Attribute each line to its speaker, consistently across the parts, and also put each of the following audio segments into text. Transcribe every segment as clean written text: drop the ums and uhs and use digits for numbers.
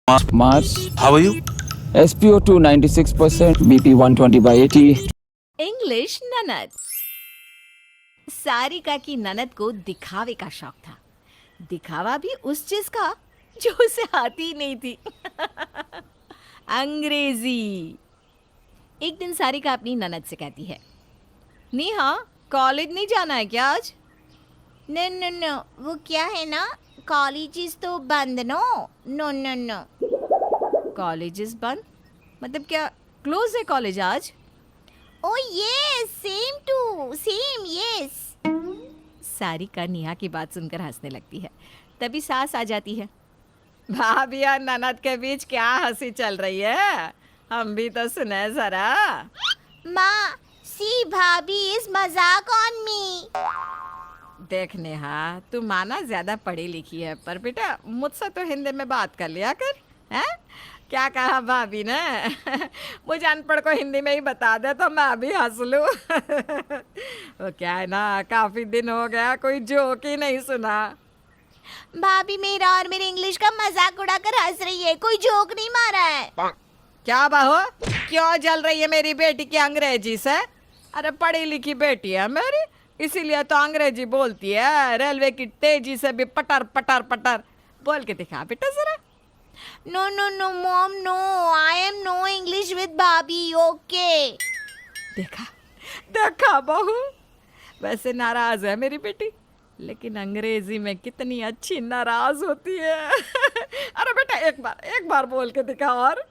Speaker 1: Mars,
Speaker 2: How are you?
Speaker 1: SpO2 96%, BP 120/80.
Speaker 3: English ननद। सारिका की ननद को दिखावे का शौक था, दिखावा भी उस चीज का जो उसे आती ही नहीं थी। अंग्रेजी। एक दिन सारिका अपनी ननद से कहती है, नेहा कॉलेज नहीं जाना है क्या आज?
Speaker 4: नो नो नो, वो क्या है ना, कॉलेजेस तो बंद no no no no.
Speaker 3: Colleges बंद मतलब क्या क्लोज है कॉलेज आज?
Speaker 4: Oh yes, same to same yes.
Speaker 3: Sarika Neha की बात सुनकर हंसने लगती है। तभी सास आ जाती है। भाभी और ननद के बीच क्या हंसी चल रही है, हम भी तो सुने जरा।
Speaker 4: माँ, सी भाभी इज मजाक ऑन मी।
Speaker 3: देख नेहा, तू माना ज्यादा पढ़ी लिखी है, पर बेटा मुझसे तो हिंदी में बात कर लिया कर। हैं? क्या कहा भाभी ने? मुझे अनपढ़ को हिंदी में ही बता दे तो मैं भी हंस लूं। वो क्या है ना, काफी दिन हो गया कोई जोक ही नहीं सुना।
Speaker 4: भाभी मेरा और मेरे इंग्लिश का मजाक उड़ाकर हंस रही है, कोई जोक नहीं मारा है।
Speaker 3: क्या बहू, क्यों जल रही है मेरी बेटी की अंग्रेजी से? अरे पढ़ी लिखी बेटी है मेरी, इसीलिए तो अंग्रेजी बोलती है। रेलवे की तेजी से भी पटर पटर पटर बोल के दिखा बेटा जरा।
Speaker 4: No no no mom, no, I am no English with bhabhi, okay.
Speaker 3: देखा देखा बहू, वैसे नाराज है मेरी बेटी, लेकिन अंग्रेजी में कितनी अच्छी नाराज होती है। अरे बेटा एक बार बोल के दिखा। और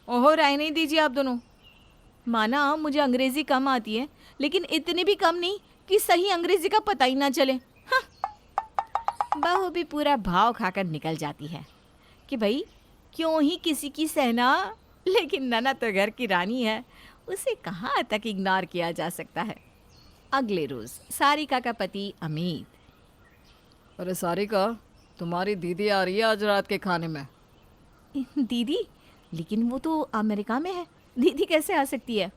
Speaker 3: ओहो, राय नहीं दीजिए आप दोनों। माना मुझे अंग्रेजी कम आती है, लेकिन इतनी भी कम नहीं कि सही अंग्रेजी का पता ही ना चले। हाँ। बहू भी पूरा भाव खाकर निकल जाती है कि भाई क्यों ही किसी की सहना, लेकिन ननद तो घर की रानी है, उसे कहाँ तक इग्नोर किया जा सकता है। अगले रोज सारिका का पति अमित। अरे सारिका, तुम्हारी दीदी आ रही है आज रात के खाने में। दीदी? लेकिन वो तो अमेरिका में है, दीदी कैसे आ सकती है?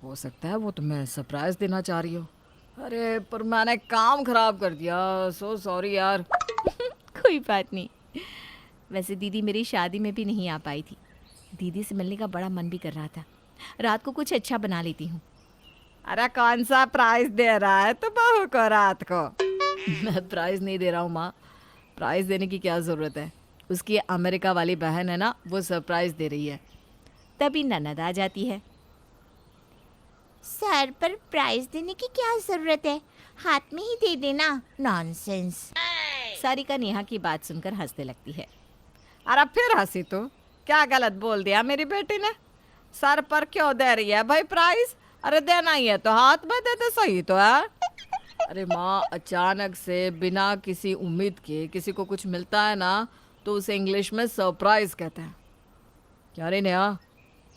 Speaker 3: हो सकता है वो तुम्हें सरप्राइज देना चाह रही हो। अरे पर मैंने काम खराब कर दिया, सो सॉरी यार। कोई बात नहीं। वैसे दीदी मेरी शादी में भी नहीं आ पाई थी, दीदी से मिलने का बड़ा मन भी कर रहा था। रात को कुछ अच्छा बना लेती हूँ। अरे कौन सा प्राइज दे रहा है तो बहू को रात को? मैं प्राइज नहीं दे रहा हूँ माँ, प्राइज देने की क्या ज़रूरत है, उसकी अमेरिका वाली बहन है ना, वो सरप्राइज दे रही है। तभी ननद आ जाती है।
Speaker 4: सर पर प्राइज देने की क्या जरूरत है, हाथ में ही दे देना, नॉनसेंस।
Speaker 3: सारिका नेहा की बात सुनकर हंसने लगती है। अरे फिर हंसी तो, क्या गलत बोल दिया मेरी बेटी ने? सर पर क्यों दे रही है भाई प्राइज? अरे देना ही है तो हाथ में दे दे, सही तो है। अरे माँ, अचानक से बिना किसी उम्मीद के किसी को कुछ मिलता है ना, तो उसे इंग्लिश में सरप्राइज कहते हैं। क्या रे नेहा,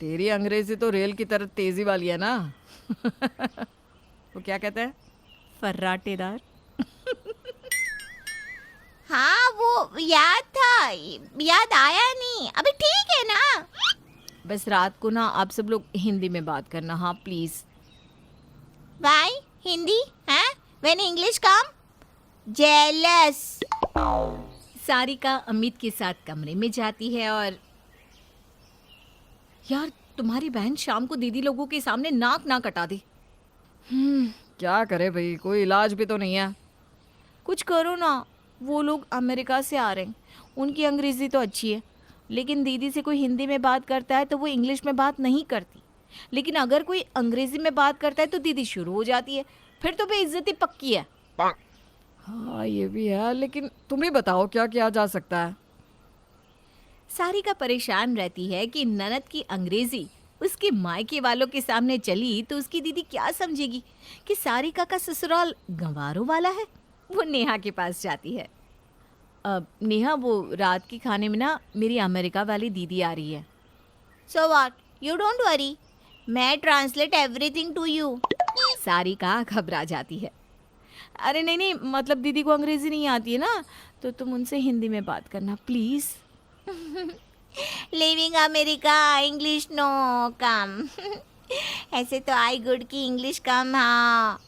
Speaker 3: तेरी अंग्रेजी तो रेल की तरह तेजी वाली है ना। वो क्या कहते हैं, फर्राटेदार।
Speaker 4: हाँ वो याद था, याद आया नहीं, अभी ठीक है ना।
Speaker 3: बस रात को ना आप सब लोग हिंदी में बात करना, हाँ प्लीज।
Speaker 4: वाई हिंदी है when English come? Jealous.
Speaker 3: Sarika Amit के साथ कमरे में जाती है और यार तुम्हारी बहन शाम को दीदी लोगों के सामने नाक ना कटा दी। क्या करे भाई, कोई इलाज भी तो नहीं है। कुछ करो ना, वो लोग अमेरिका से आ रहे हैं, उनकी अंग्रेजी तो अच्छी है, लेकिन दीदी से कोई हिंदी में बात करता है तो वो इंग्लिश में बात नहीं करती, लेकिन अगर कोई अंग्रेजी में बात करता है तो दीदी शुरू हो जाती है, फिर तो बेइज्जती पक्की है। हाँ ये भी है, लेकिन तुम ही बताओ क्या किया जा सकता है। सारिका परेशान रहती है कि ननद की अंग्रेजी उसके मायके वालों के सामने चली तो उसकी दीदी क्या समझेगी कि सारिका का ससुराल गंवारों वाला है। वो नेहा के पास जाती है। अब नेहा, वो रात के खाने में ना मेरी अमेरिका वाली दीदी आ रही है।
Speaker 4: So what, you don't worry, मैं translate everything to you.
Speaker 3: Sarika घबरा जाती है। अरे नहीं नहीं, मतलब दीदी को अंग्रेजी नहीं आती है ना, तो तुम उनसे हिंदी में बात करना please.
Speaker 4: Living America, English no come. ऐसे तो आई गुड की इंग्लिश कम। हाँ,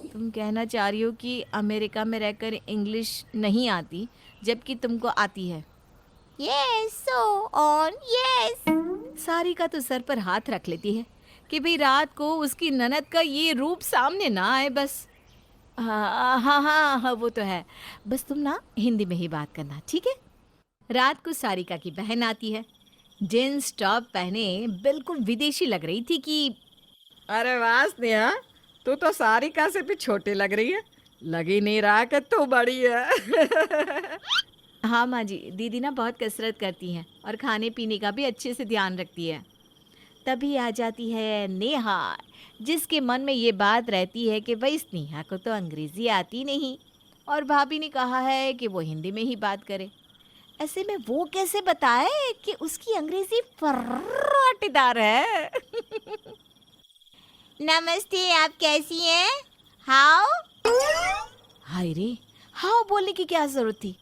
Speaker 3: तुम कहना चाह रही हो कि अमेरिका में रहकर इंग्लिश नहीं आती, जबकि तुमको आती है?
Speaker 4: Yes, so on, yes.
Speaker 3: Sarika तो सर पर हाथ रख लेती है कि भाई रात को उसकी ननद का ये रूप सामने ना आए बस। हाँ हाँ हाँ हाँ, वो तो है। बस तुम ना हिंदी में ही बात करना, ठीक है? रात को सारिका की बहन आती है, जींस टॉप पहने बिल्कुल विदेशी लग रही थी कि अरे वाह स्नेहा, तू तो सारिका से भी छोटी लग रही है, लग ही नहीं रहा कि तू बड़ी है। हाँ माँ जी, दीदी ना बहुत कसरत करती हैं और खाने पीने का भी अच्छे से ध्यान रखती है। तभी आ जाती है नेहा, जिसके मन में ये बात रहती है कि भाई स्नेहा को तो अंग्रेज़ी आती नहीं और भाभी ने कहा है कि वो हिंदी में ही बात करे। ऐसे में वो कैसे बताए कि उसकी अंग्रेज़ी फर्राटेदार है।
Speaker 4: नमस्ते, आप कैसी हैं? हाउ?
Speaker 3: हाय रे, हाँ बोलने की क्या ज़रूरत थी?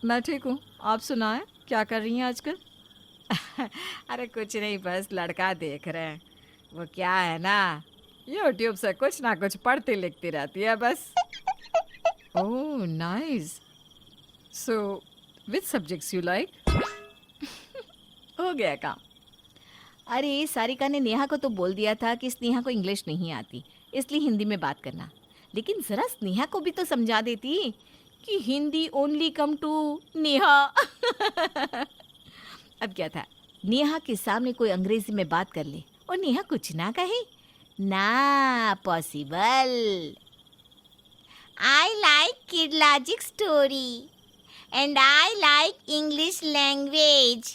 Speaker 3: मैं ठीक हूँ, आप सुनाएं, क्या कर रही हैं आजकल? अरे कुछ नहीं, बस लड़का देख रहे हैं। वो क्या है ना, यूट्यूब से कुछ ना कुछ पढ़ती लिखती रहती है बस। Oh nice, so which subjects you like? हो गया काम। अरे सारिका ने नेहा को तो बोल दिया था कि स्नेहा को इंग्लिश नहीं आती, इसलिए हिंदी में बात करना। लेकिन ज़रा स्नेहा को भी तो समझा देती कि Hindi only come to Neha. अब क्या था, नेहा के सामने कोई अंग्रेजी में बात कर ले और नेहा कुछ ना कहे, ना possible.
Speaker 4: I like Kirlajic story and I like English language.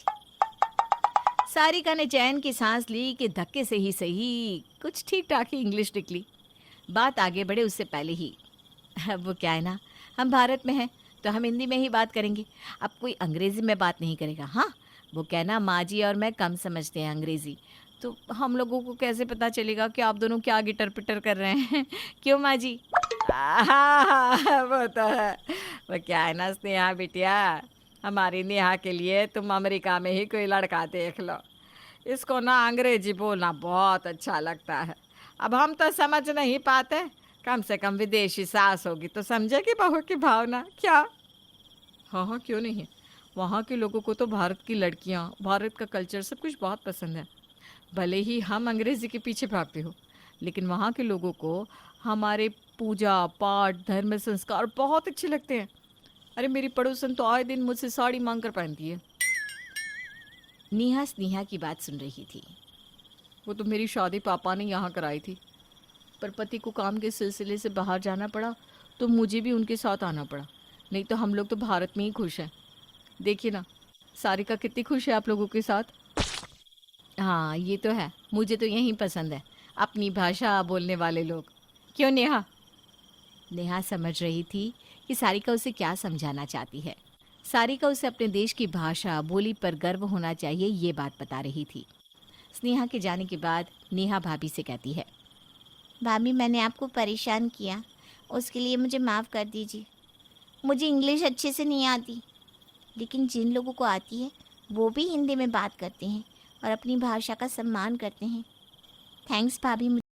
Speaker 3: Sarika ने चैन की सांस ली कि धक्के से ही सही कुछ ठीक ठाक ही इंग्लिश निकली। बात आगे बढ़े उससे पहले ही, अब वो क्या है ना, हम भारत में हैं तो हम हिंदी में ही बात करेंगे, अब कोई अंग्रेज़ी में बात नहीं करेगा। हाँ, वो कहना माँ जी और मैं कम समझते हैं अंग्रेज़ी, तो हम लोगों को कैसे पता चलेगा कि आप दोनों क्या गिटर पिटर कर रहे हैं। क्यों माँ जी? हाँ वो तो है। वो क्या है ना स्नेहा बिटिया, हमारी नेहा के लिए तुम अमेरिका में ही कोई लड़का देख लो, इसको ना अंग्रेजी बोलना बहुत अच्छा लगता है। अब हम तो समझ नहीं पाते, कम से कम विदेशी सास होगी तो समझेगी बहू की भावना, क्या? हाँ हाँ, क्यों नहीं, वहाँ के लोगों को तो भारत की लड़कियाँ, भारत का कल्चर सब कुछ बहुत पसंद है। भले ही हम अंग्रेज़ी के पीछे भागते हो, लेकिन वहाँ के लोगों को हमारे पूजा पाठ धर्म संस्कार बहुत अच्छे लगते हैं। अरे मेरी पड़ोसन तो आए दिन मुझसे साड़ी मांग कर पहनती है। नेहा स्नेहा की बात सुन रही थी। वो तो मेरी शादी पापा ने यहाँ कराई थी, पर पति को काम के सिलसिले से बाहर जाना पड़ा तो मुझे भी उनके साथ आना पड़ा, नहीं तो हम लोग तो भारत में ही खुश हैं। देखिए ना, सारिका कितनी खुश है आप लोगों के साथ। हाँ ये तो है, मुझे तो यही पसंद है, अपनी भाषा बोलने वाले लोग। क्यों नेहा? नेहा समझ रही थी कि सारिका उसे क्या समझाना चाहती है। सारिका उसे अपने देश की भाषा बोली पर गर्व होना चाहिए ये बात बता रही थी। स्नेहा के जाने के बाद नेहा भाभी से कहती है,
Speaker 4: भाभी मैंने आपको परेशान किया, उसके लिए मुझे माफ़ कर दीजिए। मुझे इंग्लिश अच्छे से नहीं आती, लेकिन जिन लोगों को आती है वो भी हिंदी में बात करते हैं और अपनी भाषा का सम्मान करते हैं। थैंक्स भाभी।